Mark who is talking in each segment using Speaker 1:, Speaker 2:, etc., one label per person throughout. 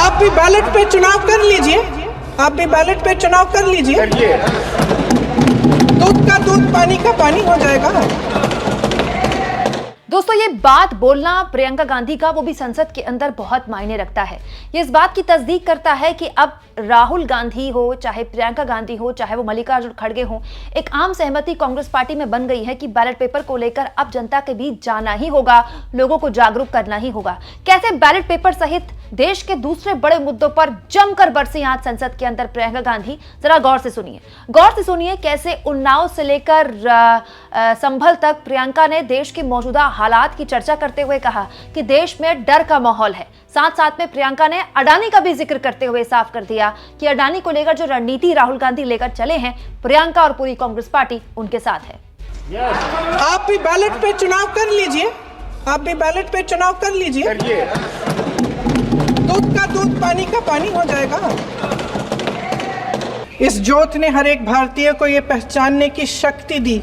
Speaker 1: आप भी बैलेट पे चुनाव कर लीजिए, आप भी बैलेट पे चुनाव कर लीजिए, दूध का दूध पानी का पानी हो जाएगा।
Speaker 2: दोस्तों, ये बात बोलना प्रियंका गांधी का, वो भी संसद के अंदर, बहुत मायने रखता है। ये इस बात की तस्दीक करता है कि अब राहुल गांधी हो, चाहे प्रियंका गांधी हो, चाहे वो मल्लिकार्जुन खड़गे हो, एक आम सहमति कांग्रेस पार्टी में बन गई है कि बैलेट पेपर को लेकर अब जनता के बीच जाना ही होगा, लोगों को जागरूक करना ही होगा। कैसे बैलेट पेपर सहित देश के दूसरे बड़े मुद्दों पर जमकर बरसी आज संसद के अंदर प्रियंका गांधी। जरा गौर से सुनिए कैसे उन्नाव से लेकर संभल तक प्रियंका ने देश के मौजूदा हालात की चर्चा करते हुए कहा कि देश में डर का माहौल है। साथ साथ में प्रियंका ने अडानी का भी जिक्र करते हुए साफ कर दिया कि अडानी को लेकर जो रणनीति राहुल गांधी लेकर चले हैं, प्रियंका और पूरी कांग्रेस पार्टी उनके साथ है।
Speaker 1: आप भी बैलेट पे चुनाव कर लीजिए, आप भी बैलेट पे चुनाव कर लीजिए, दूध का दूध पानी का पानी हो जाएगा। इस ज्योत ने हर एक भारतीय को यह पहचानने की शक्ति दी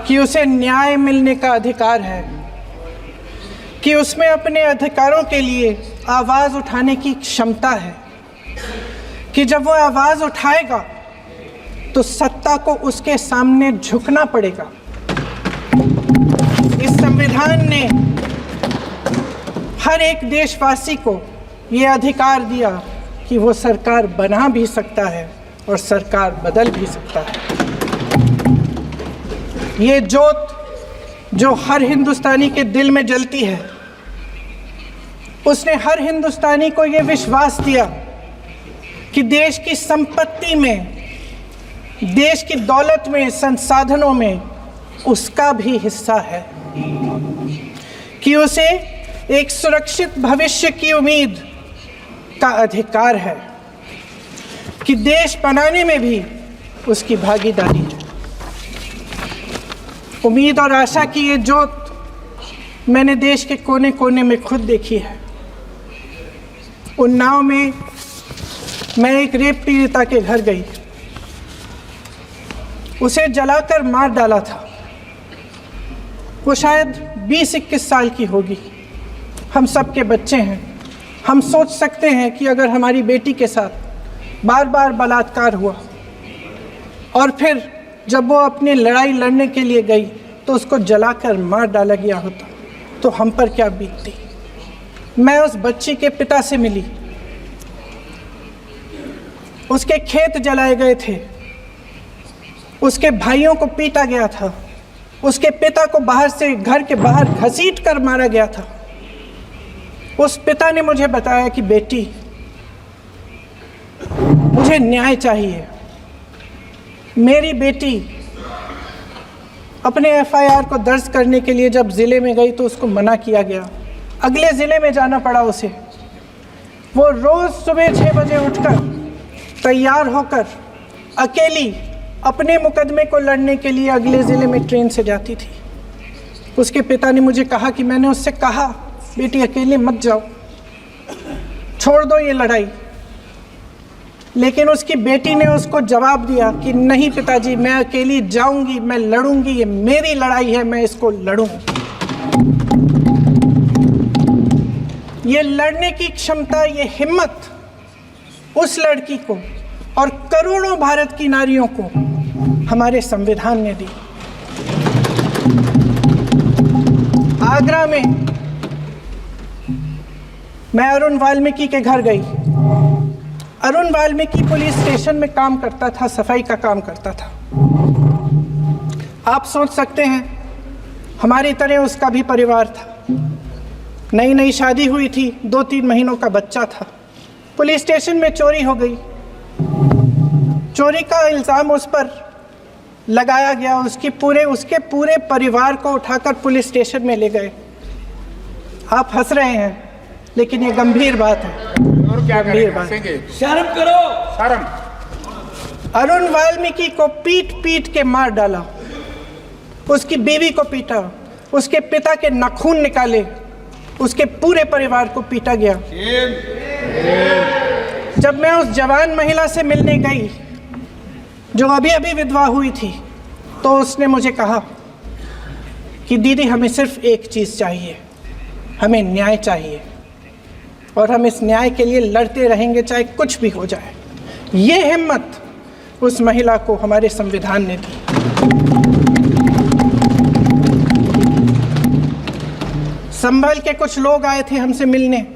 Speaker 1: कि उसे न्याय मिलने का अधिकार है, कि उसमें अपने अधिकारों के लिए आवाज उठाने की क्षमता है, कि जब वो आवाज उठाएगा तो सत्ता को उसके सामने झुकना पड़ेगा। इस संविधान ने हर एक देशवासी को ये अधिकार दिया कि वो सरकार बना भी सकता है और सरकार बदल भी सकता है। ये ज्योत जो हर हिंदुस्तानी के दिल में जलती है, उसने हर हिंदुस्तानी को ये विश्वास दिया कि देश की संपत्ति में, देश की दौलत में, संसाधनों में उसका भी हिस्सा है, कि उसे एक सुरक्षित भविष्य की उम्मीद का अधिकार है, कि देश बनाने में भी उसकी भागीदारी है। उम्मीद और आशा की ये ज्योत मैंने देश के कोने कोने में खुद देखी है। उन्नाव में मैं एक रेप पीड़िता के घर गई, उसे जलाकर मार डाला था। वो शायद 20-21 साल की होगी। हम सबके बच्चे हैं। हम सोच सकते हैं कि अगर हमारी बेटी के साथ बार बार बलात्कार हुआ और फिर जब वो अपनी लड़ाई लड़ने के लिए गई तो उसको जलाकर मार डाला गया होता तो हम पर क्या बीतती। मैं उस बच्ची के पिता से मिली। उसके खेत जलाए गए थे, उसके भाइयों को पीटा गया था, उसके पिता को बाहर से, घर के बाहर घसीट कर मारा गया था। उस पिता ने मुझे बताया कि बेटी, मुझे न्याय चाहिए। मेरी बेटी अपने एफआईआर को दर्ज करने के लिए जब ज़िले में गई तो उसको मना किया गया। अगले ज़िले में जाना पड़ा उसे। वो रोज़ सुबह 6 बजे उठकर तैयार होकर अकेली अपने मुकदमे को लड़ने के लिए अगले ज़िले में ट्रेन से जाती थी। उसके पिता ने मुझे कहा कि मैंने उससे कहा, बेटी अकेले मत जाओ, छोड़ दो ये लड़ाई। लेकिन उसकी बेटी ने उसको जवाब दिया कि नहीं पिताजी, मैं अकेली जाऊंगी, मैं लड़ूंगी, ये मेरी लड़ाई है, मैं इसको लड़ूंगी। ये लड़ने की क्षमता, ये हिम्मत उस लड़की को और करोड़ों भारत की नारियों को हमारे संविधान ने दी। आगरा में मैं अरुण वाल्मीकि के घर गई। अरुण वाल्मीकि पुलिस स्टेशन में काम करता था, सफाई का काम करता था। आप सोच सकते हैं हमारी तरह उसका भी परिवार था। नई नई शादी हुई थी, 2-3 महीनों का बच्चा था। पुलिस स्टेशन में चोरी हो गई। चोरी का इल्ज़ाम उस पर लगाया गया। उसके पूरे परिवार को उठाकर पुलिस स्टेशन में ले गए। आप हंस रहे हैं, लेकिन ये गंभीर बात है।
Speaker 3: और क्या
Speaker 1: करेंगे?
Speaker 3: शर्म करो, शर्म।
Speaker 1: अरुण वाल्मीकि को पीट पीट के मार डाला, उसकी बीवी को पीटा, उसके पिता के नाखून निकाले, उसके पूरे परिवार को पीटा गया। जब मैं उस जवान महिला से मिलने गई जो अभी अभी विधवा हुई थी, तो उसने मुझे कहा कि दीदी, हमें सिर्फ एक चीज़ चाहिए, हमें न्याय चाहिए। और हम इस न्याय के लिए लड़ते रहेंगे, चाहे कुछ भी हो जाए। ये हिम्मत उस महिला को हमारे संविधान ने दी। संभल के कुछ लोग आए थे हमसे मिलने,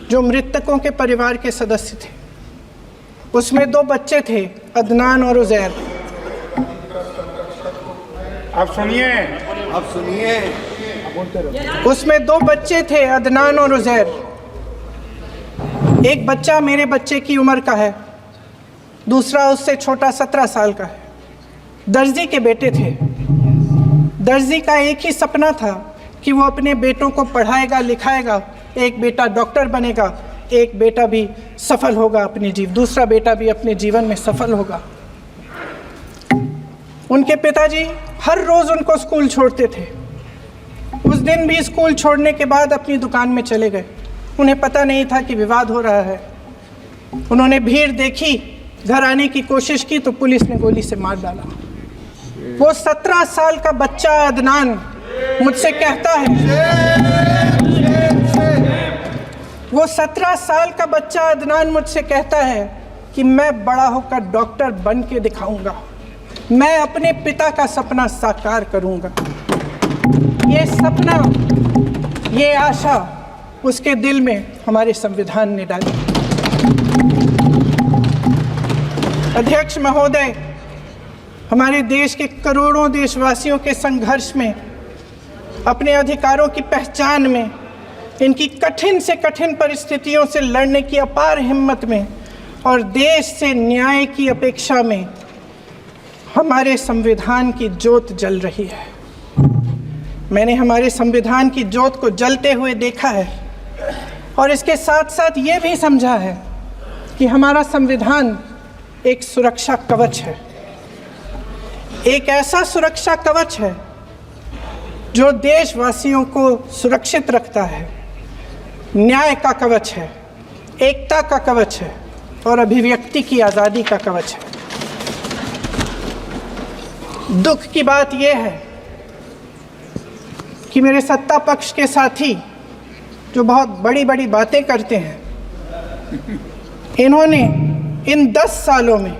Speaker 1: जो मृतकों के परिवार के सदस्य थे। उसमें 2 बच्चे थे, अदनान और उजैर।
Speaker 3: अब सुनिए,
Speaker 1: उसमें 2 बच्चे थे, अदनान और उजैर। एक बच्चा मेरे बच्चे की उम्र का है, दूसरा उससे छोटा 17 साल का है। दर्जी के बेटे थे। दर्जी का एक ही सपना था कि वो अपने बेटों को पढ़ाएगा लिखाएगा। एक बेटा डॉक्टर बनेगा, एक बेटा भी सफल होगा दूसरा बेटा भी अपने जीवन में सफल होगा। उनके पिताजी हर रोज़ उनको स्कूल छोड़ते थे। उस दिन भी स्कूल छोड़ने के बाद अपनी दुकान में चले गए। उन्हें पता नहीं था कि विवाद हो रहा है। उन्होंने भीड़ देखी, घर आने की कोशिश की तो पुलिस ने गोली से मार डाला। वो 17 साल का बच्चा अदनान मुझसे कहता है, वो 17 साल का बच्चा अदनान मुझसे कहता है कि मैं बड़ा होकर डॉक्टर बन के दिखाऊंगा, मैं अपने पिता का सपना साकार करूंगा। ये सपना, ये आशा उसके दिल में हमारे संविधान ने डाली। अध्यक्ष महोदय, हमारे देश के करोड़ों देशवासियों के संघर्ष में, अपने अधिकारों की पहचान में, इनकी कठिन से कठिन परिस्थितियों से लड़ने की अपार हिम्मत में और देश से न्याय की अपेक्षा में हमारे संविधान की ज्योत जल रही है। मैंने हमारे संविधान की ज्योत को जलते हुए देखा है और इसके साथ साथ ये भी समझा है कि हमारा संविधान एक सुरक्षा कवच है। एक ऐसा सुरक्षा कवच है जो देशवासियों को सुरक्षित रखता है, न्याय का कवच है, एकता का कवच है और अभिव्यक्ति की आज़ादी का कवच है। दुख की बात यह है कि मेरे सत्ता पक्ष के साथी जो बहुत बड़ी बड़ी बातें करते हैं, इन्होंने इन 10 सालों में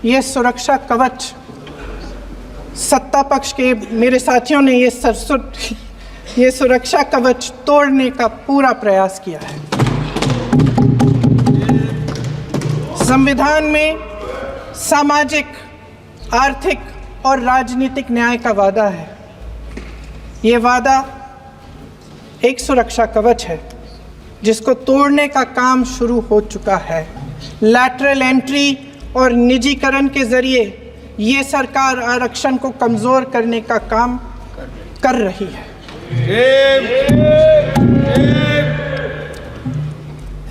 Speaker 1: ये सुरक्षा कवच, सत्ता पक्ष के मेरे साथियों ने ये सुरक्षा कवच तोड़ने का पूरा प्रयास किया है। संविधान में सामाजिक, आर्थिक और राजनीतिक न्याय का वादा है। ये वादा एक सुरक्षा कवच है जिसको तोड़ने का काम शुरू हो चुका है। लैटरल एंट्री और निजीकरण के जरिए ये सरकार आरक्षण को कमज़ोर करने का काम कर रही है।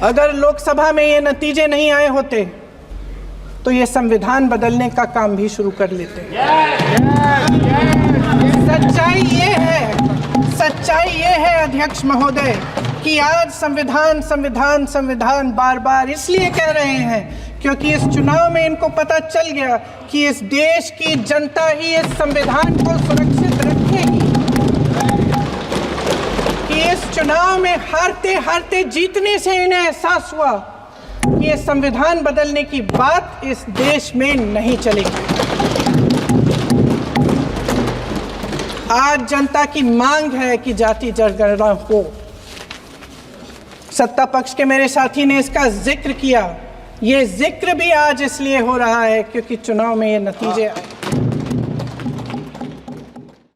Speaker 1: अगर लोकसभा में ये नतीजे नहीं आए होते तो ये संविधान बदलने का काम भी शुरू कर लेते। सच्चाई ये है अध्यक्ष महोदय कि आज संविधान बार बार इसलिए कह रहे हैं क्योंकि इस चुनाव में इनको पता चल गया कि इस देश की जनता ही इस संविधान को सुरक्षित रखेगी, कि इस चुनाव में हारते जीतने से इन्हें एहसास हुआ कि ये संविधान बदलने की बात इस देश में नहीं चलेगी। आज जनता की मांग है कि जाति जनगणना हो। सत्ता पक्ष के मेरे साथी ने इसका जिक्र किया। ये जिक्र भी आज इसलिए हो रहा है क्योंकि चुनाव में ये नतीजे आए।